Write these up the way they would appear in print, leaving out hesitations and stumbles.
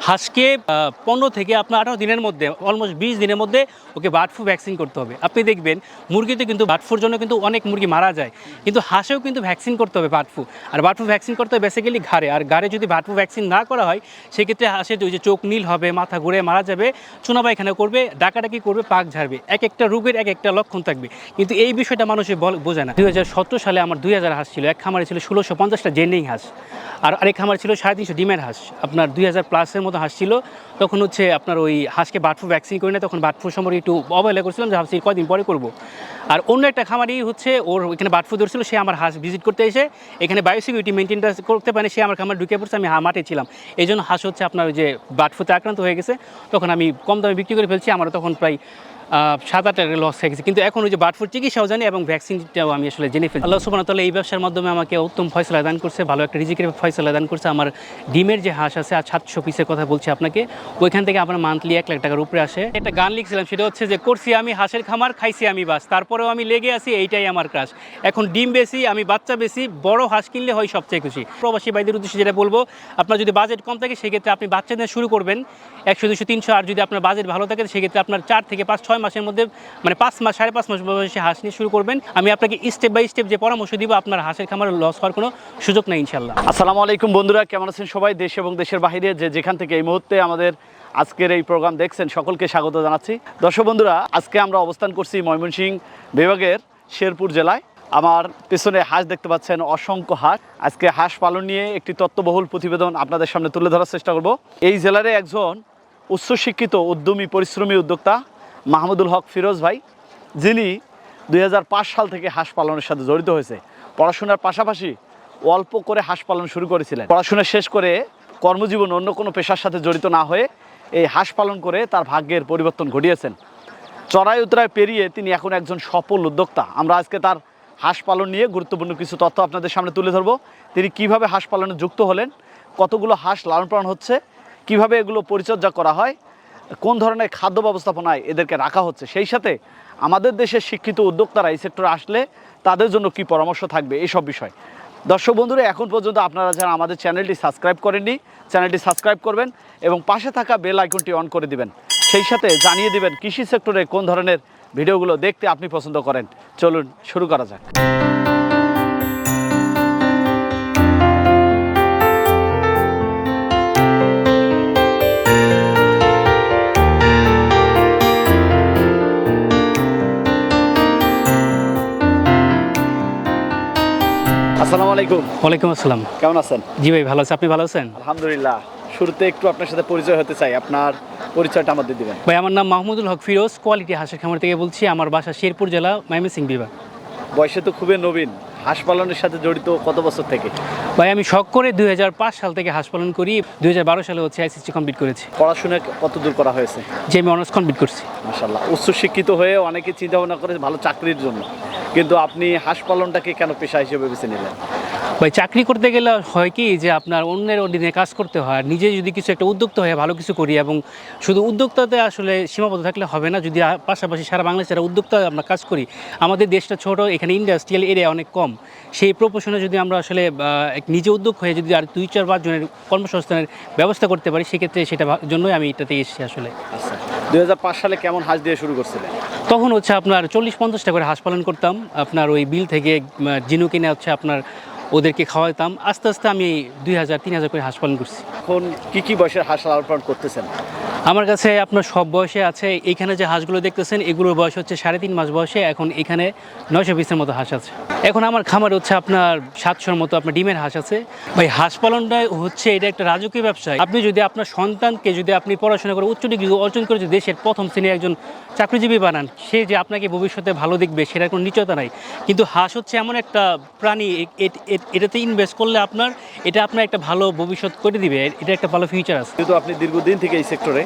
হাঁসকে 15 থেকে আপনার 18 দিনের মধ্যে অলমোস্ট 20 দিনের মধ্যে ওকে বার্ড ফ্লু ভ্যাকসিন করতে হবে। আপনি দেখবেন মুরগিতে কিন্তু বার্ড ফ্লুর জন্য কিন্তু অনেক মুরগি মারা যায়, কিন্তু হাঁসেও কিন্তু ভ্যাকসিন করতে হবে বার্ড ফ্লু। আর বার্ড ফ্লু ভ্যাকসিন করতে হবে বেসিক্যালি ঘাড়ে, আর ঘাড়ে যদি বার্ড ফ্লু ভ্যাকসিন না করা হয় সেক্ষেত্রে হাঁসের ওই যে চোখ নীল হবে, মাথা ঘুরে মারা যাবে, চুনা পায়খানা করবে, ডাকাডাকি করবে, পাক ঝাড়বে। এক একটা রোগের এক একটা লক্ষণ থাকবে, কিন্তু এই বিষয়টা মানুষের বোঝে না। 2017 সালে আমার 2000 হাঁস ছিল, এক খামারে ছিল 1650টা জেন্ডিং হাঁস, আর আরেক খামার ছিল 350 ডিমের হাঁস। আপনার 2000 প্লাসের মতো হাঁস ছিল। তখন হচ্ছে আপনার ওই হাঁসকে বার্ড ফ্লু ভ্যাকসিন করি না, তখন বার্ড ফ্লু সম্পর্কে একটু অবহেলা করছিলাম যে ভাবছি কয়দিন পরে করবো। আর অন্য একটা খামারই হচ্ছে ওর এখানে বার্ড ফ্লু ধরছিল, সে আমার হাঁস ভিজিট করতে এসে এখানে বায়োসিকিউরিটি মেনটেনটা করতে পারে, সে আমার খামার ঢুকে পড়ছে, আমি মাঠে ছিলাম, এই জন্য হাঁস হচ্ছে আপনার ওই যে বার্ড ফ্লুতে আক্রান্ত হয়ে গেছে। তখন আমি কম দামে বিক্রি করে ফেলছি, আমার তখন প্রায় 7-8 টাকা লস হয়ে গেছে। কিন্তু এখন ওই যে বার্ড ফ্লুর চিকিৎসাও জানি এবং ভ্যাকসিনটাও আমি আসলে জেনে ফেলি। আল্লাহ সুবহানাহু ওয়া তাআলা এই ব্যবসার মাধ্যমে আমাকে উত্তম ফয়সালা দান করছে, ভালো একটা রিজিকের ফয়সালা দান করছে। আমার ডিমের যে হাঁস আছে, আর 700 পিসের কথা বলছি আপনাকে, ওইখান থেকে আমার মান্থলি 1 লাখ টাকার উপরে আসে। একটা গান লিখছিলাম, সেটা হচ্ছে যে করছি আমি হাঁসের খামার, খাইছি আমি বাস, তারপরেও আমি লেগে আছি, এইটাই আমার কাজ। এখন ডিম বেশি, আমি বাচ্চা বেশি, বড় হাঁস কিনলে হয় সবচেয়ে খুশি। প্রবাসী ভাইদের উদ্দেশ্যে যেটা বলবো, আপনার যদি বাজেট কম থাকে সেক্ষেত্রে আপনি বাচ্চা দিয়ে শুরু করবেন 100, 200, 300। আর যদি আপনার বাজেট ভালো থাকে সেক্ষেত্রে আপনার 4 থেকে 5-6 মাসের মধ্যে, মানে 5 মাস 5.5 মাস বয়সে হাঁস নিয়ে শুরু করবেন। আমি আপনাকে স্টেপ বাই স্টেপ যে পরামর্শ দিব, আপনার হাঁসের খামারে লস হওয়ার কোনো সুযোগ নেই ইনশাল্লাহ। আসসালামু আলাইকুম বন্ধুরা, কেমন আছেন সবাই? দেশ এবং দেশের বাইরে যেখান থেকে এই মুহূর্তে আমাদের আজকের এই প্রোগ্রাম দেখছেন, সকলকে স্বাগত জানাচ্ছি। দর্শক বন্ধুরা, আজকে আমরা অবস্থান করছি ময়মনসিংহ বিভাগের শেরপুর জেলায়। আমার পেছনে হাঁস দেখতে পাচ্ছেন, অসংখ্য হাঁস। আজকে হাঁস পালন নিয়ে একটি তথ্যবহুল প্রতিবেদন আপনাদের সামনে তুলে ধরার চেষ্টা করব। এই জেলার একজন উচ্চশিক্ষিত উদ্যমী পরিশ্রমী উদ্যোক্তা মাহমুদুল হক ফিরোজ ভাই, যিনি 2005 সাল থেকে হাঁস পালনের সাথে জড়িত হয়েছে। পড়াশোনার পাশাপাশি অল্প করে হাঁস পালন শুরু করেছিলেন। পড়াশোনা শেষ করে কর্মজীবন অন্য কোনো পেশার সাথে জড়িত না হয়ে এই হাঁস পালন করে তার ভাগ্যের পরিবর্তন ঘটিয়েছেন। চড়াই উতরাই পেরিয়ে তিনি এখন একজন সফল উদ্যোক্তা। আমরা আজকে তার হাঁস পালন নিয়ে গুরুত্বপূর্ণ কিছু তথ্য আপনাদের সামনে তুলে ধরব। তিনি কিভাবে হাঁস পালনে যুক্ত হলেন, কতগুলো হাঁস লালন পালন হচ্ছে, কিভাবে এগুলো পরিচর্যা করা হয়, কোন ধরনের খাদ্য ব্যবস্থাপনায় এদেরকে রাখা হচ্ছে, সেই সাথে আমাদের দেশের শিক্ষিত উদ্যোক্তারা এই সেক্টরে আসলে তাদের জন্য কী পরামর্শ থাকবে, এইসব বিষয়। দর্শক বন্ধুরা, এখন পর্যন্ত আপনারা যারা আমাদের চ্যানেলটি সাবস্ক্রাইব করেননি, চ্যানেলটি সাবস্ক্রাইব করবেন এবং পাশে থাকা বেল আইকনটি অন করে দিবেন। সেই সাথে জানিয়ে দিবেন কৃষি সেক্টরে কোন ধরনের ভিডিওগুলো দেখতে আপনি পছন্দ করেন। চলুন শুরু করা যাক। আসসালামু আলাইকুম। ওয়ালাইকুম আসসালাম। কেমন আছেন? জি ভাই, ভালো আছে, আপনি ভালো আছেন? আলহামদুলিল্লাহ। শুরুতে একটু আপনার সাথে পরিচয় হতে চাই, আপনার পরিচয়টা আমাদের দিবেন। ভাই, আমার নাম মাহমুদুল হক ফিরোজ, কোয়ালিটি হাঁসের খামার থেকে বলছি। আমার বাসা শেরপুর জেলা, ময়মনসিংহ বিভাগ। বয়সে তো খুবই নবীন, হাঁস পালনের সাথে জড়িত কত বছর থেকে? ভাই, আমি শখ করে 2005 সাল থেকে হাঁস পালন করি। 2012 সালে হচ্ছে আইসিসি কমপ্লিট করেছি। পড়াশোনা কত দূর করা হয়েছে? যে আমি অনার্স কমপ্লিট করছি। মাশাআল্লাহ। উচ্চশিক্ষিত হয়ে অনেকে চিন্তা ভাবনা করে ভালো চাকরির জন্য, কিন্তু আপনি হাঁস পালনটাকে কেন পেশা হিসেবে বেছে নিলেন? ভাই, চাকরি করতে গেলে হয় কি যে আপনার অন্যের অধীনে কাজ করতে হয়, আর নিজে যদি কিছু একটা উদ্যোক্তা হয়ে ভালো কিছু করি, এবং শুধু উদ্যোক্তাতে আসলে সীমাবদ্ধ থাকলে হবে না, যদি পাশাপাশি সারা বাংলাদেশের উদ্যোক্তা আমরা কাজ করি। আমাদের দেশটা ছোট, এখানে ইন্ডাস্ট্রিয়াল এরিয়া অনেক কম, সেই প্রপোশনে যদি আমরা আসলে নিজে উদ্যোগ হয়ে যদি আর 2-4-5 জনের কর্মসংস্থানের ব্যবস্থা করতে পারি, সেক্ষেত্রে সেটা জন্যই আমি এটাতে এসেছি আসলে। আচ্ছা, 2005 সালে কেমন হাঁস দিয়ে শুরু করছিলেন? তখন হচ্ছে আপনার 40-50টা করে হাঁস পালন করতাম। আপনার ওই বিল থেকে জিনু কিনে হচ্ছে আপনার ওদেরকে খাওয়াতাম। আস্তে আস্তে আমি 2000-3000 করে হাঁস পালন করছি। এখন কি বয়সের হাঁস লালন পালন করতেছেন? আমার কাছে আপনার সব বয়সে আছে। এইখানে যে হাঁসগুলো দেখতেছেন, এগুলোর বয়স হচ্ছে 3.5 মাস বয়সে। এখন এখানে 900 পিসের মতো হাঁস আছে। এখন আমার খামারে হচ্ছে আপনার 700-র মতো আপনার ডিমের হাঁস আছে। ভাই, হাঁস পালনটা হচ্ছে এটা একটা রাজকীয় ব্যবসা। আপনি যদি আপনার সন্তানকে যদি আপনি পড়াশোনা করে উচ্চ ডিগ্রি অর্জন করে যদি দেশের প্রথম শ্রেণীর একজন চাকরিজীবী বানান, সে যে আপনাকে ভবিষ্যতে ভালো দেখবে সেটার কোনো নিশ্চয়তা নাই। কিন্তু হাঁস হচ্ছে এমন একটা প্রাণী, এটাতে ইনভেস্ট করলে এটা আপনার একটা ভালো ভবিষ্যৎ করে দিবে, এটা একটা ভালো ফিউচার আছে। কিন্তু আপনি দীর্ঘদিন থেকে এই সেক্টরে,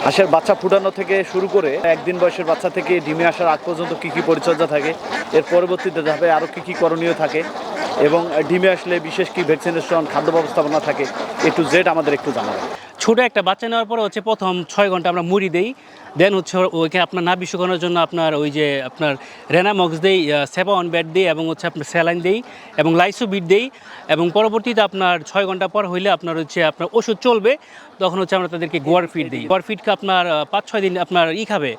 হাঁসের বাচ্চা ফুটানো থেকে শুরু করে একদিন বয়সের বাচ্চা থেকে ডিমে আসার আগ পর্যন্ত কী পরিচর্যা থাকে, এর পরবর্তীতে ধাপে আরও কী করণীয় থাকে, এবং ডিমে আসলে বিশেষ কি ভ্যাকসিনেশন, খাদ্য ব্যবস্থাপনা থাকে, A to Z আমাদের একটু জানাবেন। ছোট একটা বাচ্চা নেওয়ার পরে হচ্ছে প্রথম 6 ঘন্টা আমরা মুড়ি দেই, দেন হচ্ছে ওইখানে আপনার নাভি শুকানোর জন্য আপনার ওই যে আপনার রেনামক্স দেই, সেপাওয়ান ব্যাট দিই এবং হচ্ছে আপনার স্যালাইন দেই এবং লাইসোবিট দেই এবং পরবর্তীতে আপনার 6 ঘন্টা পর হইলে আপনার হচ্ছে আপনার ওষুধ চলবে, তখন হচ্ছে আমরা তাদেরকে গোয়ার ফিড দিই। গোয়ার ফিডকে আপনার 5-6 দিন আপনার খাবে,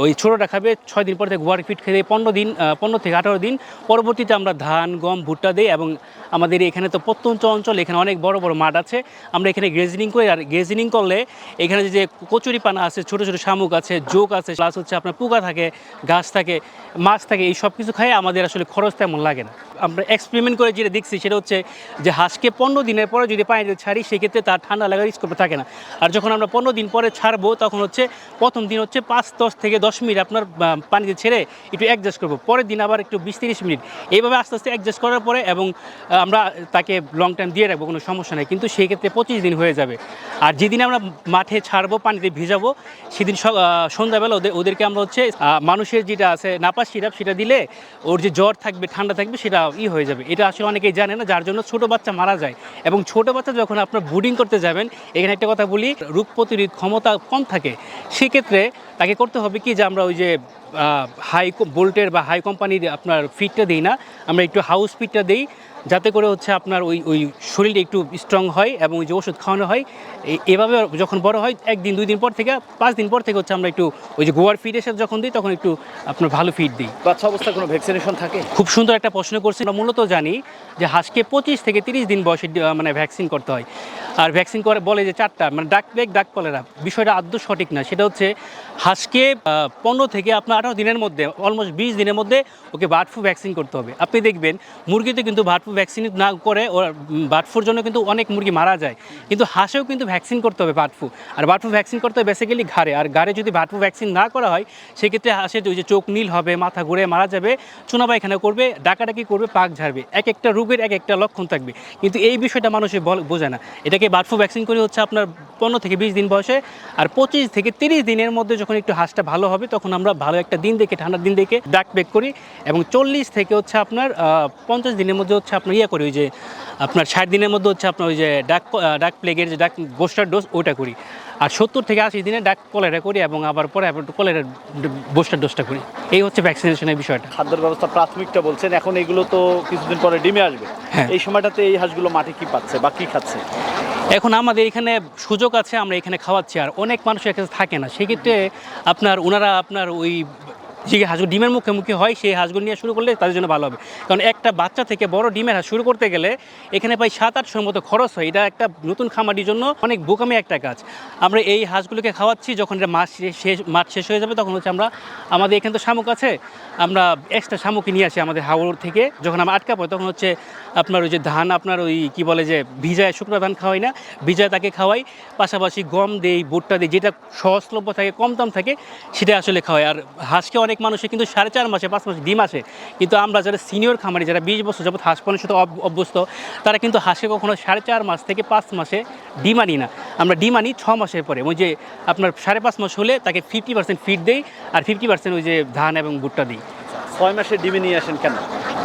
ওই ছোটোটা খাবে, 6 দিন পর থেকে গোয়ার ফিড খেয়ে 15 থেকে 18 দিন। পরবর্তীতে আমরা ধান গম ভুট্টা দিই এবং আমাদের এখানে তো প্রত্যন্ত অঞ্চল, এখানে অনেক বড় বড় মাঠ আছে, আমরা এখানে গ্রেজিনিং করি। আর গ্রেজিনিং করলে এখানে যে কচুরি পানা আছে, ছোটো ছোটো শামুক আছে, জোক আছে, প্লাস হচ্ছে আপনার পোকা থাকে, গাছ থাকে, মাছ থাকে, এই সব কিছু খাই আমাদের আসলে খরচ তেমন লাগে না। আমরা এক্সপেরিমেন্ট করে যেটা দেখছি সেটা হচ্ছে যে হাঁসকে 15 দিনের পরে যদি পানিতে ছাড়ি সেক্ষেত্রে তার ঠান্ডা লাগার স্কোপ থাকে না। আর যখন আমরা 15 দিন পরে ছাড়বো তখন হচ্ছে প্রথম দিন হচ্ছে 5-10 থেকে 10 মিনিট আপনার পানিতে ছেড়ে একটু অ্যাডজাস্ট করবো, পরের দিন আবার একটু 20-30 মিনিট, এইভাবে আস্তে আস্তে অ্যাডজাস্ট করার পরে এবং আমরা তাকে লং টাইম দিয়ে রাখবো, কোনো সমস্যা নেই। কিন্তু সেই ক্ষেত্রে 25 দিন হয়ে যাবে। আর যেদিন আমরা মাঠে ছাড়বো, পানিতে ভিজাবো, সেদিন সন্ধ্যাবেলা ওদেরকে আমরা হচ্ছে মানুষের যেটা আছে নাপাস সিরাপ, সেটা দিলে ওর যে জ্বর থাকবে ঠান্ডা থাকবে সেটা হয়ে যাবে। এটা আসলে অনেকেই জানে না, যার জন্য ছোট বাচ্চা মারা যায়। এবং ছোট বাচ্চা যখন আপনার ব্রুডিং করতে যাবেন, এখানে একটা কথা বলি, রোগ প্রতিরোধ ক্ষমতা কম থাকে, সেক্ষেত্রে তাকে করতে হবে কি যে আমরা ওই যে হাই ভোল্টের বা হাই কোম্পানির আপনার ফিডটা দিই না, আমরা একটু হাউস ফিডটা দিই, যাতে করে হচ্ছে আপনার ওই শরীরটা একটু স্ট্রং হয় এবং ওই যে ওষুধ খাওয়ানো হয়। এভাবে যখন বড় হয় 1 দিন 2 দিন পর থেকে 5 দিন পর থেকে হচ্ছে আমরা একটু ওই যে গোয়ার ফিডের সাথে যখন দিই তখন একটু আপনার ভালো ফিড দিই। বাচ্চা অবস্থায় কোনো ভ্যাকসিনেশন থাকে? খুব সুন্দর একটা প্রশ্ন করছি। আমরা মূলত জানি যে হাঁসকে 25 থেকে 30 দিন বয়সে মানে ভ্যাকসিন করতে হয়। আর ভ্যাকসিন করে বলে যে 4টা, মানে ডাক প্লেগ, ডাক কলেরা, বিষয়টা আদৌ সঠিক না। সেটা হচ্ছে হাঁসকে 15 থেকে আপনার 18 দিনের মধ্যে, অলমোস্ট 20 দিনের মধ্যে ওকে বার্ড ফ্লু ভ্যাকসিন করতে হবে। আপনি দেখবেন মুরগিতে কিন্তু বার্ড ফ্লু ভ্যাকসিন না করে ওর বার্ড ফ্লুর জন্য কিন্তু অনেক মুরগি মারা যায়, কিন্তু হাঁসেও কিন্তু ভ্যাকসিন করতে হবে বার্ড ফ্লু। আর বার্ড ফ্লু ভ্যাকসিন করতে হবে বেসিক্যালি ঘাড়ে, আর ঘাড়ে যদি বার্ড ফ্লু ভ্যাকসিন না করা হয় সেক্ষেত্রে হাঁসের ওই যে চোখ নীল হবে, মাথা ঘুরে মারা যাবে, চুনা পায়খানা করবে, ডাকাডাকি করবে, পাক ঝাড়বে। এক একটা রোগের এক একটা লক্ষণ থাকবে, কিন্তু এই বিষয়টা মানুষের বোঝে না। এটাকে বার্ড ফ্লু ভ্যাকসিন করে হচ্ছে আপনার 15 থেকে 20 দিন বয়সে, আর 25 থেকে 30 দিনের মধ্যে যখন একটু হাঁসটা ভালো হবে তখন আমরা ভালো একটা দিন দেখে, ঠান্ডার দিন দেখে ডাক প্লেগ করি, এবং 40 থেকে হচ্ছে আপনার 50 দিনের মধ্যে হচ্ছে আপনার করি, ওই যে আপনার 60 দিনের মধ্যে হচ্ছে আপনার ওই যে ডাক প্লেগের যে ডাক বুস্টার ডোজ ওটা করি, আর 70 থেকে 80 দিনে ডাক কলেরা করি এবং আবার পরে কলেরার বুস্টার ডোজটা করি। এই হচ্ছে ভ্যাকসিনেশনের বিষয়টা। খাদ্যের ব্যবস্থা প্রাথমিকটা বলছেন, এখন এগুলো তো কিছুদিন পরে ডিমে আসবে। হ্যাঁ। এই সময়টাতে এই হাঁসগুলো মাঠে কি পাচ্ছে বা কি খাচ্ছে? এখন আমাদের এখানে সুযোগ আছে, আমরা এখানে খাওয়াচ্ছি, আর অনেক মানুষের কাছে থাকে না, সেক্ষেত্রে ওনারা আপনার ওই যে হাঁসগুলো ডিমের মুখোমুখি হয় সেই হাঁসগুলো নিয়ে শুরু করলে তাদের জন্য ভালো হবে। কারণ একটা বাচ্চা থেকে বড় ডিমের হাঁস শুরু করতে গেলে এখানে প্রায় 7-800 মতো খরচ হয়। এটা একটা নতুন খামারির জন্য অনেক বোকামি একটা কাজ। আমরা এই হাঁসগুলোকে খাওয়াচ্ছি, যখন এটা মাছ শেষ হয়ে যাবে তখন হচ্ছে আমাদের এখানে তো শামুক আছে, আমরা এক্সট্রা শামুক নিয়ে আসি আমাদের হাওড় থেকে। যখন আমরা আটকা পড়ি তখন হচ্ছে আপনার ওই যে ধান, আপনার ওই কী বলে যে ভিজায়, শুকনো ধান খাওয়াই না, ভিজায় তাকে খাওয়াই, পাশাপাশি গম দেই, ভুট্টা দিই, যেটা সহজলভ্য থাকে, কম দাম থাকে, সেটা আসলে খাওয়াই। আর হাঁসকে অনেক মানুষে কিন্তু 4.5 মাসে 5 মাসে ডিম আসে, কিন্তু আমরা যারা সিনিয়র খামারি, যারা 20 বছর যাবত হাঁস পালনের সাথে অভ্যস্ত, তারা কিন্তু হাঁসে কখনো 4.5 মাস থেকে 5 মাসে ডিম আনি না। আমরা ডিম আনি 6 মাসের পরে, ওই যে আপনার 5.5 মাস হলে তাকে 50% ফিড দেই আর 50% ওই যে ধান এবং ভুট্টা দিই। 6 মাসে ডিমে নিয়ে আসেন কেন?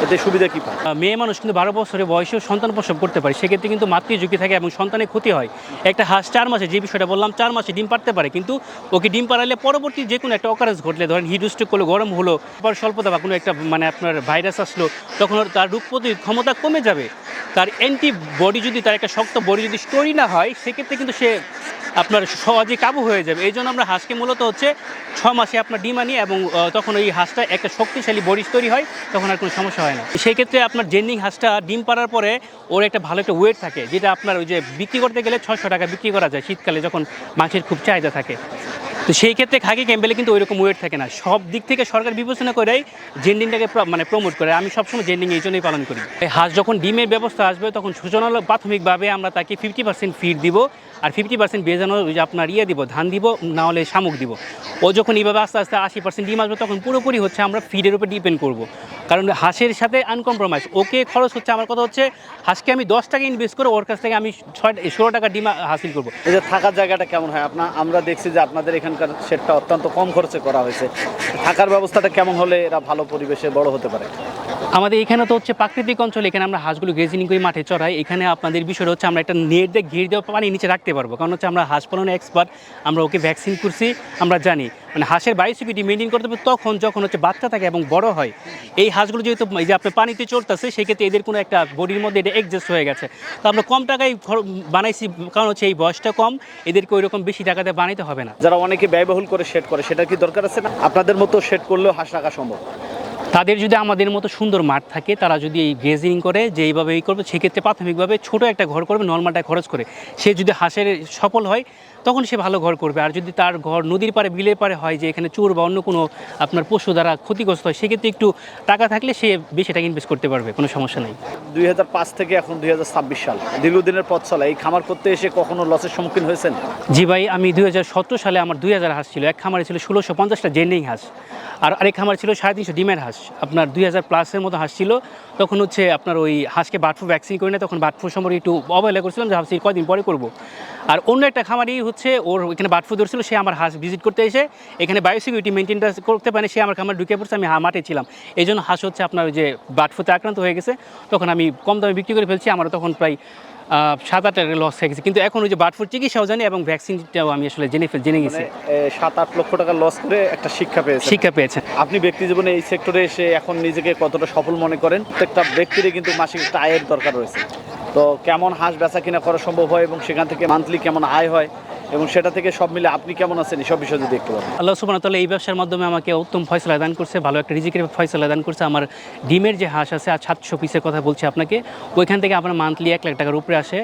এতে সুবিধা কী পায়? মেয়ে মানুষ কিন্তু 12 বছরের বয়সেও সন্তান প্রসব করতে পারে, সেক্ষেত্রে কিন্তু মাতৃ ঝুঁকি থাকে এবং সন্তানের ক্ষতি হয়। একটা হাঁস 4 মাসে, যে বিষয়টা বললাম, 4 মাসে ডিম পারতে পারে, কিন্তু ওকে ডিম পাড়ালে পরবর্তী যে কোনো একটা অকারেন্স ঘটলে, ধরেন হিট স্ট্রোক করলো, গরম হলো, পর স্বল্পতা বা কোনো একটা মানে আপনার ভাইরাস আসলো, তখন তার রোগ প্রতিরোধ ক্ষমতা কমে যাবে। তার অ্যান্টিবডি যদি, তার একটা শক্ত বডি যদি স্টোরি না হয়, সেক্ষেত্রে কিন্তু সে আপনার সহজে কাবু হয়ে যাবে। এই জন্য আমরা হাঁসকে মূলত হচ্ছে 6 মাসে আপনার ডিম আনি, এবং তখন ওই হাঁসটা একটা শক্তিশালী বডি তৈরি হয়, তখন আর কোনো সমস্যা হয় না। সেই ক্ষেত্রে আপনার জেন্ডিং হাঁসটা ডিম পাড়ার পরে ওর একটা ভালো একটা ওয়েট থাকে, যেটা আপনার ওই যে বিক্রি করতে গেলে 600 টাকা বিক্রি করা যায় শীতকালে, যখন মাছের খুব চাহিদা থাকে। তো সেই ক্ষেত্রে খাকি ক্যাম্বেলে কিন্তু ওইরকম ওয়েট থাকে না। সব দিক থেকে সরকার বিবেচনা করেই জেন্ডিংটাকে মানে প্রমোট করে। আমি সবসময় জেন্ডিং এই জন্যই পালন করি। এই হাঁস যখন ডিমের ব্যবস্থা আসবে তখন সূচনামূলক প্রাথমিকভাবে আমরা তাকে 50% ফিড দিব, আর 50% বেজানো ওই যে আপনার দিব, ধান দিব, না হলে শামুক দিব। ও যখন এইভাবে আস্তে আস্তে 80% ডিম আসবে তখন পুরোপুরি হচ্ছে আমরা ফিডের উপর ডিপেন্ড করব। কারণ হাঁসের সাথে আনকম্প্রোমাইজ, ওকে খরচ হচ্ছে, আমার কথা হচ্ছে হাঁসকে আমি 10 টাকা ইনভেস্ট করে ওর কাছ থেকে আমি 16 টাকা ডিম হাসিল করবো। এই যে থাকার জায়গাটা কেমন হয় আমরা দেখছি যে আপনাদের এখানকার শেডটা অত্যন্ত কম খরচে করা হয়েছে। থাকার ব্যবস্থাটা কেমন হলে এরা ভালো পরিবেশে বড় হতে পারে? আমাদের এখানে তো হচ্ছে প্রাকৃতিক অঞ্চল, এখানে আমরা হাঁসগুলো গ্রেজিং করে মাঠে চড়াই। এখানে আপনাদের বিষয়টা হচ্ছে আমরা একটা নেট দিয়ে ঘিরে দেওয়া পানি নিচে রাখতে পারবো, কারণ হচ্ছে আমরা হাঁস পালনে এক্সপার্ট, আমরা ওকে ভ্যাকসিন করছি, আমরা জানি মানে হাঁসের বায়োসিকিউরিটি মেনটেন করতে হবে তখন যখন হচ্ছে বাচ্চা থাকে এবং বড় হয়। এই হাঁসগুলো যেহেতু এই যে আপনার পানিতে চড়তেছে, সেক্ষেত্রে এদের কোনো একটা বডির মধ্যে এটা অ্যাডজাস্ট হয়ে গেছে। তো আমরা কম টাকায় বানাইছি, কারণ হচ্ছে এই বয়সটা কম, এদেরকে ওই রকম বেশি টাকাতে বানাইতে হবে না। যারা অনেকে ব্যয়বহুল করে শেড করে, সেটা কি দরকার আছে না? আপনাদের মতো শেড করলেও হাঁস রাখা সম্ভব। তাদের যদি আমাদের মতো সুন্দর মাঠ থাকে, তারা যদি এই গ্রেজিং করে যে এইভাবে এই করবে, সেক্ষেত্রে প্রাথমিকভাবে ছোট একটা ঘর করবে, নর্মাল টাকা খরচ করে। সে যদি হাঁসের সফল হয় তখন সে ভালো ঘর করবে। আর যদি তার ঘর নদীর পাড়ে বিলের পাড়ে হয়, যে এখানে চোর বা অন্য কোনো আপনার পশু দ্বারা ক্ষতিগ্রস্ত হয়, সেক্ষেত্রে একটু টাকা থাকলে সে বেশি টাকা ইনভেস্ট করতে পারবে, কোনো সমস্যা নেই। 2005 থেকে এখন 2026 সাল, দীর্ঘদিনের পথ চলা। এই খামার করতে এসে কখনো লসের সম্মুখীন হয়েছেন? জি ভাই, আমি 2017 সালে আমার 2000 হাঁস ছিল। এক খামারে ছিল 1650টা জেন্ডিং হাঁস, আর আরেক খামার ছিল 350 ডিমের হাঁস, আপনার 2000 প্লাসের মতো হাঁস ছিল। তখন হচ্ছে আপনার ওই হাঁসকে বার্ড ফ্লু ভ্যাকসিন করি না, তখন বার্ড ফ্লু সম্পর্কে একটু অবহেলা করছিলাম, যে ভাবছি কয়দিন পরে করবো। আর অন্য একটা খামারই হচ্ছে ওর এখানে বার্ড ফ্লু ধরছিল, সে আমার হাঁস ভিজিট করতে এসে এখানে বায়োসিকিউরিটি মেনটেনটা করতে পারে, সে আমার খামার ঢুকে পড়ছে, আমি মাঠে ছিলাম। এই জন্য হাঁস হচ্ছে আপনার ওই যে বার্ড ফ্লুতে আক্রান্ত হয়ে গেছে, তখন আমি কম দামে বিক্রি করে ফেলছি। আমারও তখন প্রায় 7-8 টাকা লস হয়ে গেছে। কিন্তু এখন ওই যে বার্ড ফ্লুর চিকিৎসাও জানি এবং ভ্যাকসিনটাও আমি আসলে জেনে গেছি। 7-8 লক্ষ টাকা লস করে একটা শিক্ষা পেয়েছেন। আপনি ব্যক্তি জীবনে এই সেক্টরে এসে এখন নিজেকে কতটা সফল মনে করেন? প্রত্যেকটা ব্যক্তিরই কিন্তু মাসিক একটা আয়ের দরকার রয়েছে। তো কেমন হাঁস বেচা কিনা করা সম্ভব হয় এবং সেখান থেকে মান্থলি কেমন আয় হয় এবং সেটা থেকে সব মিলে আপনি কেমন আছেন, এসব বিষয়ে যদি একটু বলেন। আল্লাহ সুবহানাহু ওয়া তাআলা এই ব্যবসার মাধ্যমে আমাকে উত্তম ফয়সালা দান করছে, ভালো একটা রিজিকের ফয়সালা দান করছে। আমার ডিমের যে হাঁস আছে, আর 700 পিসের কথা বলছি আপনাকে, ওইখান থেকে আপনার মান্থলি 1 লাখ টাকার উপরে আসে।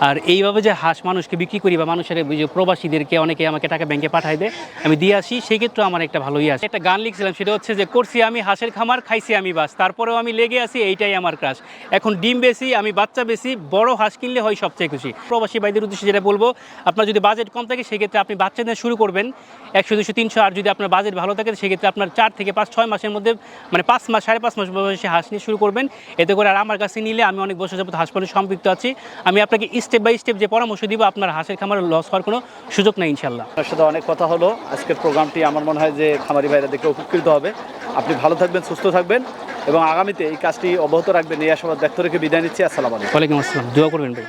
আর এইভাবে যে হাঁস মানুষকে বিক্রি করি বা মানুষের যে প্রবাসীদেরকে অনেকে আমাকে টাকা ব্যাংকে পাঠায় দেয়, আমি দিয়ে আসি, সেই ক্ষেত্রে আমার একটা ভালোই আছে। একটা গান লিখছিলাম, সেটা হচ্ছে যে করছি আমি হাঁসের খামার, খাইছি আমি বাস, তারপরেও আমি লেগে আছি, এইটাই আমার ক্রাশ। এখন ডিম বেশি, আমি বাচ্চা বেশি, বড় হাঁস কিনলে হয় সবচেয়ে খুশি। প্রবাসী ভাইদের উদ্দেশ্যে যেটা বলবো, আপনার যদি বাজেট কম থাকে সেক্ষেত্রে আপনি বাচ্চা দিয়ে শুরু করবেন 100, 200, 300। আর যদি আপনার বাজেট ভালো থাকে সেক্ষেত্রে আপনার 4 থেকে 5-6 মাসের মধ্যে, মানে 5 মাস 5.5 মাস বয়সে হাঁস নিয়ে শুরু করবেন। এতে করে আর আমার কাছে নিলে, আমি অনেক বছর যাবত হাঁস পালনে সম্পৃক্ত আছি, আমি আপনাকে স্টেপ বাই স্টেপ যে পরামর্শ দিব, আপনার হাঁসের খামারে লস হওয়ার কোনো সুযোগ নেই ইনশাল্লাহ। আপনার সাথে অনেক কথা হলো। আজকের প্রোগ্রামটি আমার মনে হয় যে খামারি ভাইরা দেখে উপকৃত হবে। আপনি ভালো থাকবেন, সুস্থ থাকবেন এবং আগামীতে এই কাজটি অব্যাহত রাখবেন, এই আশাবাদ ব্যক্ত রেখে বিদায় নিচ্ছি। আসসালামু আলাইকুম। ওয়ালাইকুম আসসালাম, দোয়া করবেন ভাই।